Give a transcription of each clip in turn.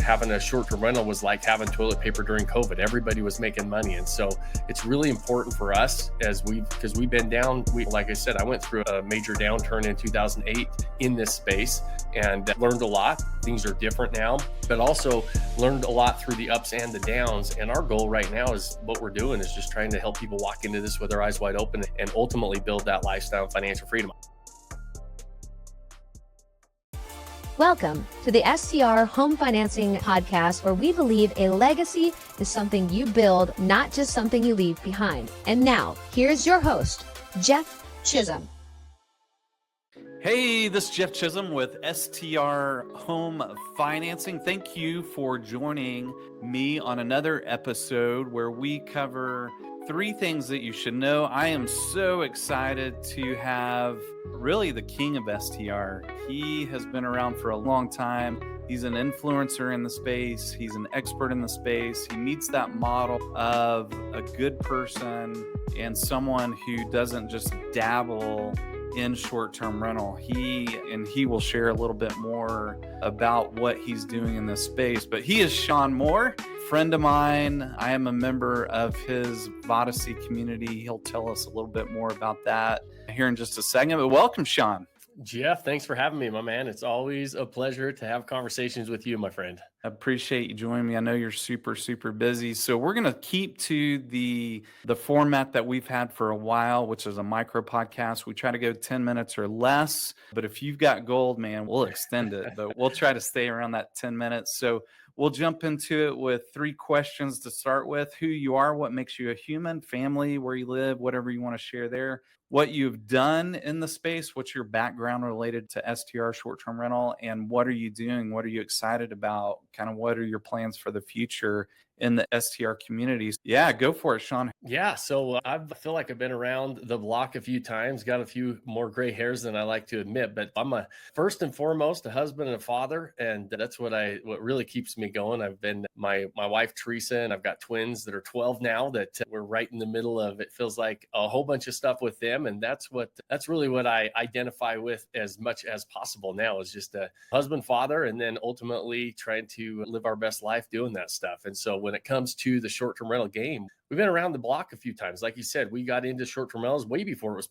having a short-term rental was like having toilet paper during COVID. Everybody was making money. And so it's really important for us because we've been down. Like I said, I went through a major downturn in 2008 in this space and learned a lot. Things are different now, but also learned a lot through the ups and the downs. And our goal right now is what we're doing is just trying to help people walk into this with their eyes wide open and ultimately build that lifestyle of financial freedom. Welcome to the STR Home Financing Podcast, where we believe a legacy is something you build, not just something you leave behind. And now, here's your host, Jeff Chisum. Hey, this is Jeff Chisum with STR Home Financing. Thank you for joining me on another episode where we cover 3 things that you should know. I am so excited to have really the king of STR. He has been around for a long time. He's an influencer in the space. He's an expert in the space. He meets that model of a good person and someone who doesn't just dabble in short-term rental. He will share a little bit more about what he's doing in this space. But he is Shawn Moore, friend of mine. I am a member of his Vodyssey community. He'll tell us a little bit more about that here in just a second. But welcome, Shawn. Jeff, thanks for having me, my man. It's always a pleasure to have conversations with you, my friend. I appreciate you joining me. I know you're super, super busy. So we're going to keep to the format that we've had for a while, which is a micro podcast. We try to go 10 minutes or less. But if you've got gold, man, we'll extend it. But we'll try to stay around that 10 minutes. So we'll jump into it with 3 questions to start with. Who you are, what makes you a human, family, where you live, whatever you want to share there. What you've done in the space, what's your background related to STR short-term rental, and what are you doing? What are you excited about? Kind of what are your plans for the future in the STR communities? Yeah, go for it, Shawn. Yeah, so I feel like I've been around the block a few times, got a few more gray hairs than I like to admit, but I'm first and foremost a husband and a father, and that's what really keeps me going. I've been my wife Teresa, and I've got twins that are 12 now that we're right in the middle of. It feels like a whole bunch of stuff with them, and that's really what I identify with as much as possible now, is just a husband, father, and then ultimately trying to live our best life doing that stuff. And so when it comes to the short-term rental game, we've been around the block a few times. Like you said, we got into short-term rentals way before it was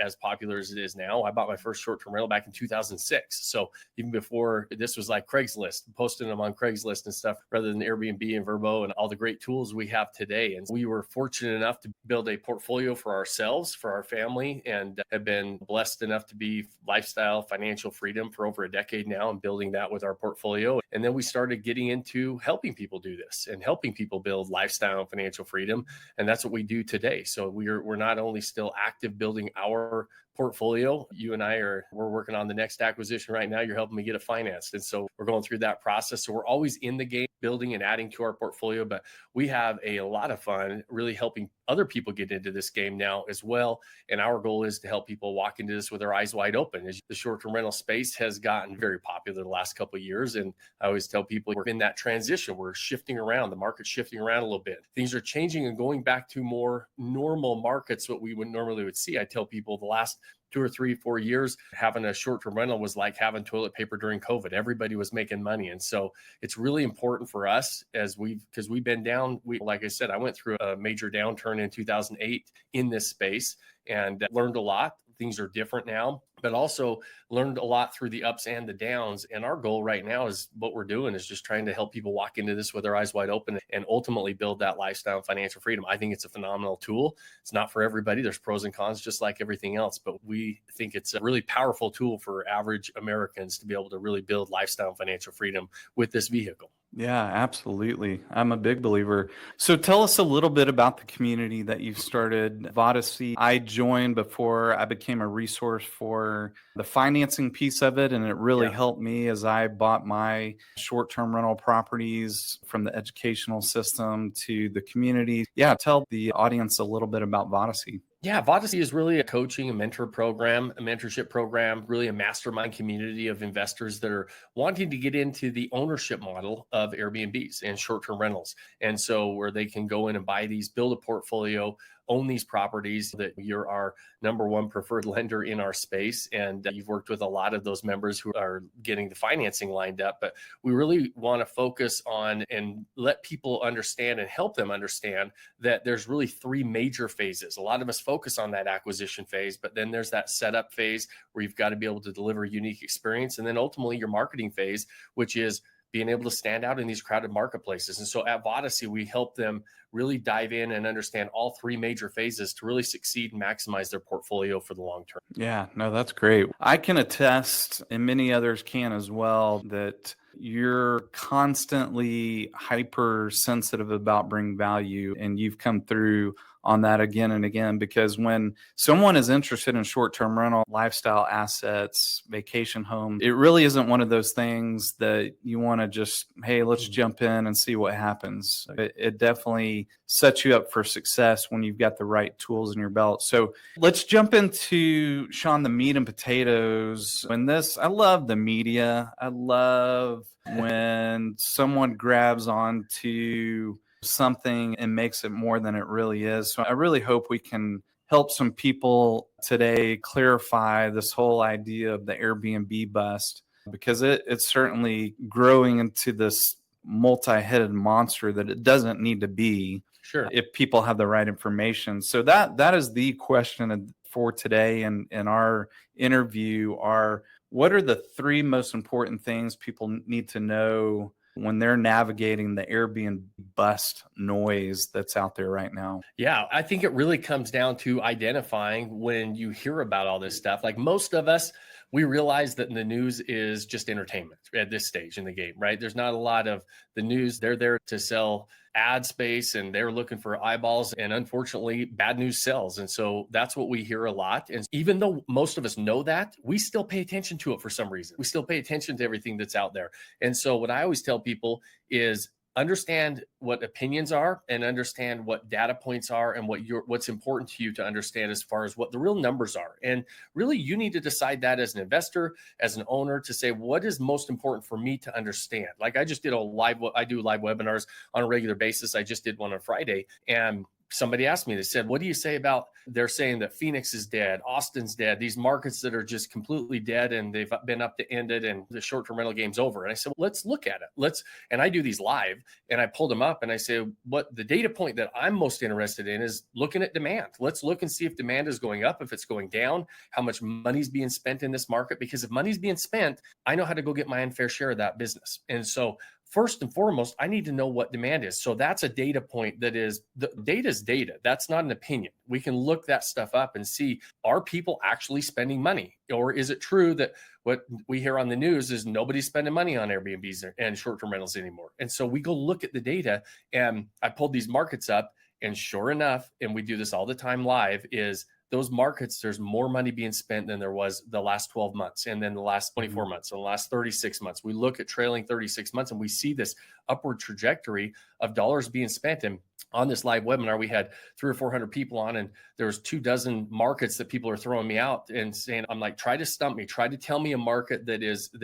as popular as it is now. I bought my first short-term rental back in 2006. So even before this was like Craigslist, posting them on Craigslist and stuff rather than Airbnb and Vrbo and all the great tools we have today. And we were fortunate enough to build a portfolio for ourselves, for our family, and have been blessed enough to be lifestyle financial freedom for over a decade now and building that with our portfolio. And then we started getting into helping people do this and helping people build lifestyle and financial freedom. And that's what we do today. So we're not only still active building our portfolio. You and we're working on the next acquisition right now. You're helping me get it financed. And so we're going through that process. So we're always in the game building and adding to our portfolio, but we have a lot of fun really helping other people get into this game now as well. And our goal is to help people walk into this with their eyes wide open. As the short-term rental space has gotten very popular the last couple of years. And I always tell people we're in that transition. We're shifting around. The market's shifting around a little bit. Things are changing and going back to more normal markets, what we would normally see. I tell people the last 2 or 3, 4 years, having a short-term rental was like having toilet paper during COVID. Everybody was making money. And so it's really important for us because we've been down. Like I said, I went through a major downturn in 2008 in this space and learned a lot. Things are different now, but also learned a lot through the ups and the downs. And our goal right now is what we're doing is just trying to help people walk into this with their eyes wide open and ultimately build that lifestyle and financial freedom. I think it's a phenomenal tool. It's not for everybody. There's pros and cons, just like everything else, but we think it's a really powerful tool for average Americans to be able to really build lifestyle and financial freedom with this vehicle. Yeah, absolutely. I'm a big believer. So tell us a little bit about the community that you've started, Vodyssey. I joined before I became a resource for the financing piece of it, and it really helped me as I bought my short-term rental properties from the educational system to the community. Yeah, tell the audience a little bit about Vodyssey. Yeah, Vodyssey is really a coaching, a mentorship program, really a mastermind community of investors that are wanting to get into the ownership model of Airbnbs and short-term rentals. And so where they can go in and buy these, build a portfolio, own these properties, that you're our number one preferred lender in our space. And you've worked with a lot of those members who are getting the financing lined up. But we really want to focus on and let people understand and help them understand that there's really three major phases. A lot of us focus on that acquisition phase, but then there's that setup phase where you've got to be able to deliver a unique experience. And then ultimately your marketing phase, which is being able to stand out in these crowded marketplaces. And so at Vodyssey, we help them really dive in and understand all three major phases to really succeed and maximize their portfolio for the long term. Yeah, no, that's great. I can attest, and many others can as well, that you're constantly hypersensitive about bringing value, and you've come through on that again and again, because when someone is interested in short-term rental, lifestyle assets, vacation homes, it really isn't one of those things that you want to just, hey, let's jump in and see what happens. It definitely sets you up for success when you've got the right tools in your belt. So let's jump into, Shawn, the meat and potatoes. I love the media. I love when someone grabs onto something and makes it more than it really is. So I really hope we can help some people today clarify this whole idea of the Airbnb bust, because it's certainly growing into this multi-headed monster that it doesn't need to be. Sure. If people have the right information. So that is the question for today and in our interview are, what are the three most important things people need to know when they're navigating the Airbnb bust noise that's out there right now? Yeah, I think it really comes down to identifying when you hear about all this stuff. Like most of us, we realize that the news is just entertainment at this stage in the game, right? There's not a lot of the news. They're there to sell ad space and they're looking for eyeballs. And unfortunately, bad news sells. And so that's what we hear a lot. And even though most of us know that, we still pay attention to it for some reason. We still pay attention to everything that's out there. And so what I always tell people is understand what opinions are and understand what data points are and what's important to you to understand as far as what the real numbers are. And really, you need to decide that as an investor, as an owner, to say, what is most important for me to understand? Like I just did I do live webinars on a regular basis. I just did one on Friday, and somebody asked me, they said, what do you say about, they're saying that Phoenix is dead, Austin's dead, these markets that are just completely dead and they've been up to end it and the short-term rental game's over. And I said, well, let's look at it. And I do these live and I pulled them up and I say, what the data point that I'm most interested in is looking at demand. Let's look and see if demand is going up, if it's going down, how much money's being spent in this market. Because if money's being spent, I know how to go get my unfair share of that business. And so first and foremost, I need to know what demand is. So that's a data point that is, the data is data. That's not an opinion. We can look that stuff up and see, are people actually spending money? Or is it true that what we hear on the news is nobody's spending money on Airbnbs and short-term rentals anymore? And so we go look at the data, and I pulled these markets up, and sure enough, and we do this all the time live, is those markets, there's more money being spent than there was the last 12 months and then the last 24 months and the last 36 months. We look at trailing 36 months and we see this upward trajectory of dollars being spent. And on this live webinar, we had 300 or 400 people on, and there was 24 markets that people are throwing me out and saying, I'm like, try to stump me, try to tell me a market that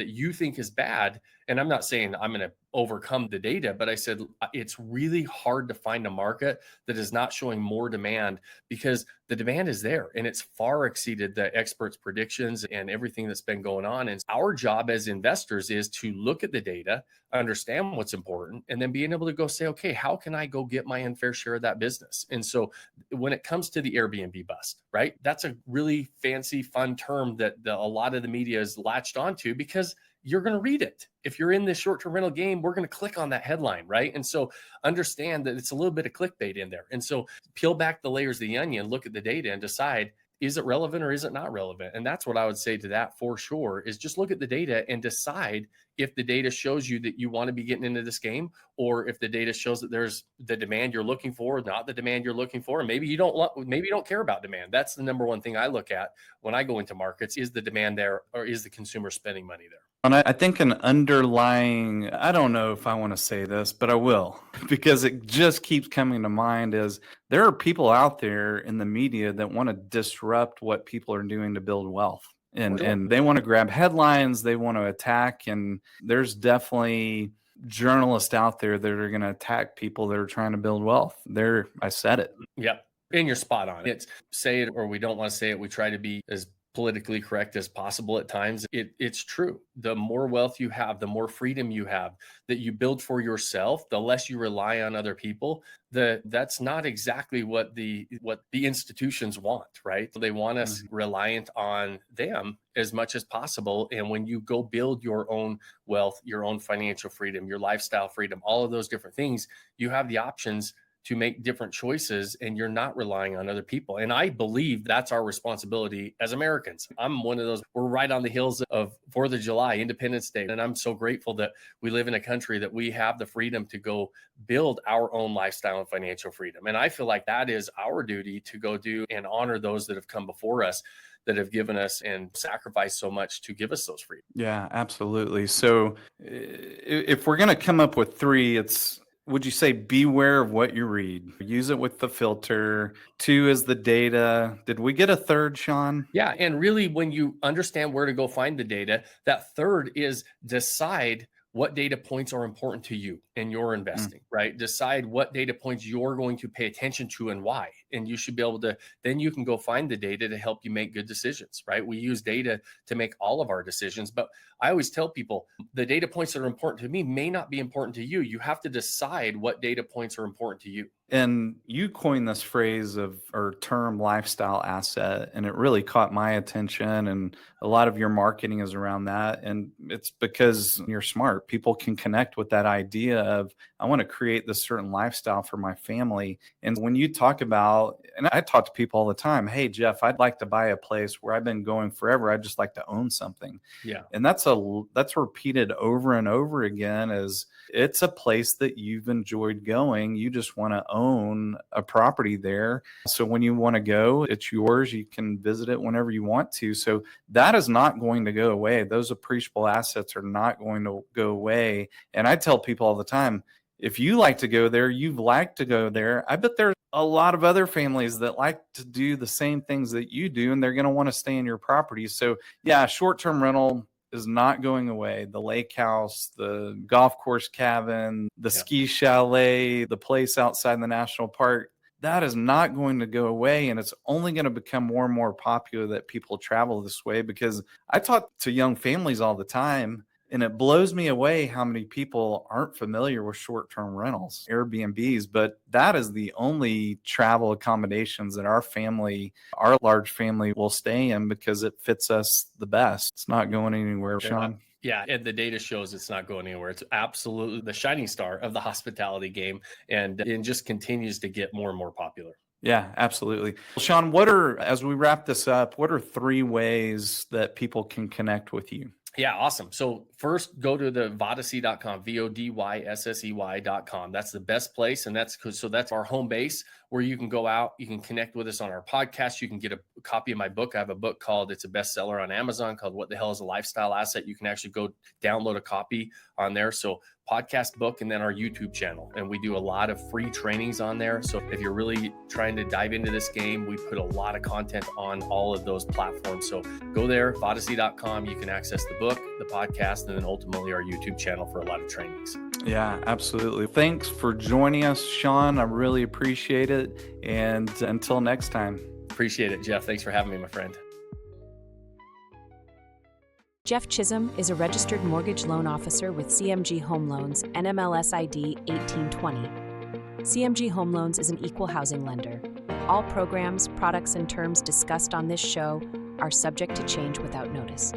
you think is bad. And I'm not saying I'm going to overcome the data, but I said, it's really hard to find a market that is not showing more demand, because the demand is there and it's far exceeded the experts' predictions and everything that's been going on. And our job as investors is to look at the data, understand what's important, and then being able to go say, okay, how can I go get my unfair share of that business? And so when it comes to the Airbnb bust, right, that's a really fancy, fun term that a lot of the media is latched onto, because you're going to read it. If you're in this short-term rental game, we're going to click on that headline, right? And so understand that it's a little bit of clickbait in there. And so peel back the layers of the onion, look at the data and decide, is it relevant or is it not relevant? And that's what I would say to that for sure, is just look at the data and decide if the data shows you that you want to be getting into this game, or if the data shows that there's the demand you're looking for, not the demand you're looking for. And maybe you don't care about demand. That's the number one thing I look at when I go into markets. Is the demand there, or is the consumer spending money there? And I think an underlying, I don't know if I want to say this, but I will, because it just keeps coming to mind, is there are people out there in the media that want to disrupt what people are doing to build wealth. And they want to grab headlines, they want to attack. And there's definitely journalists out there that are going to attack people that are trying to build wealth. I said it. Yep. And you're spot on. It's say it or we don't want to say it. We try to be as politically correct as possible at times. It's true. The more wealth you have, the more freedom you have that you build for yourself, the less you rely on other people. That's not exactly what the institutions want, right? They want us reliant on them as much as possible. And when you go build your own wealth, your own financial freedom, your lifestyle freedom, all of those different things, you have the options to make different choices and you're not relying on other people. And I believe that's our responsibility as Americans. I'm one of those, we're right on the heels of 4th of July, Independence Day. And I'm so grateful that we live in a country that we have the freedom to go build our own lifestyle and financial freedom. And I feel like that is our duty to go do and honor those that have come before us, that have given us and sacrificed so much to give us those freedoms. Yeah, absolutely. So if we're going to come up with three, would you say beware of what you read? Use it with the filter. 2 is the data. Did we get a third, Shawn? Yeah. And really, when you understand where to go find the data, that third is decide what data points are important to you in your investing, right? Decide what data points you're going to pay attention to and why. And you should be able to, then you can go find the data to help you make good decisions, right? We use data to make all of our decisions, but I always tell people the data points that are important to me may not be important to you. You have to decide what data points are important to you. And you coined this phrase or term lifestyle asset, and it really caught my attention. And a lot of your marketing is around that. And it's because you're smart. People can connect with that idea of, I want to create this certain lifestyle for my family. And when you talk about, and I talk to people all the time, hey, Jeff, I'd like to buy a place where I've been going forever. I'd just like to own something. Yeah. And that's repeated over and over again, as it's a place that you've enjoyed going. You just want to own a property there. So when you want to go, it's yours. You can visit it whenever you want to. So that is not going to go away. Those appreciable assets are not going to go away. And I tell people all the time, if you like to go there, you've liked to go there. I bet there's a lot of other families that like to do the same things that you do, and they're going to want to stay in your property. So yeah, short-term rental is not going away. The lake house, the golf course cabin, the ski chalet, the place outside the national park, that is not going to go away. And it's only going to become more and more popular that people travel this way, because I talk to young families all the time, and it blows me away how many people aren't familiar with short-term rentals, Airbnbs, but that is the only travel accommodations that our large family will stay in because it fits us the best. It's not going anywhere, Shawn. Yeah, and the data shows it's not going anywhere. It's absolutely the shining star of the hospitality game, and it just continues to get more and more popular. Yeah, absolutely. Well, Shawn, as we wrap this up, what are 3 ways that people can connect with you? Yeah, awesome. So first, go to the Vodyssey.com, VODYSSEY.com. That's the best place. And that's our home base where you can go out, you can connect with us on our podcast. You can get a copy of my book. I have a book it's a bestseller on Amazon called What the Hell is a Lifestyle Asset? You can actually go download a copy on there. So podcast, book, and then our YouTube channel. And we do a lot of free trainings on there. So if you're really trying to dive into this game, we put a lot of content on all of those platforms. So go there, Vodyssey.com. You can access the book, the podcast, and then ultimately our YouTube channel for a lot of trainings. Yeah, absolutely. Thanks for joining us, Shawn. I really appreciate it. And until next time. Appreciate it, Jeff. Thanks for having me, my friend. Jeff Chisum is a registered mortgage loan officer with CMG Home Loans, NMLS ID 1820. CMG Home Loans is an equal housing lender. All programs, products, and terms discussed on this show are subject to change without notice.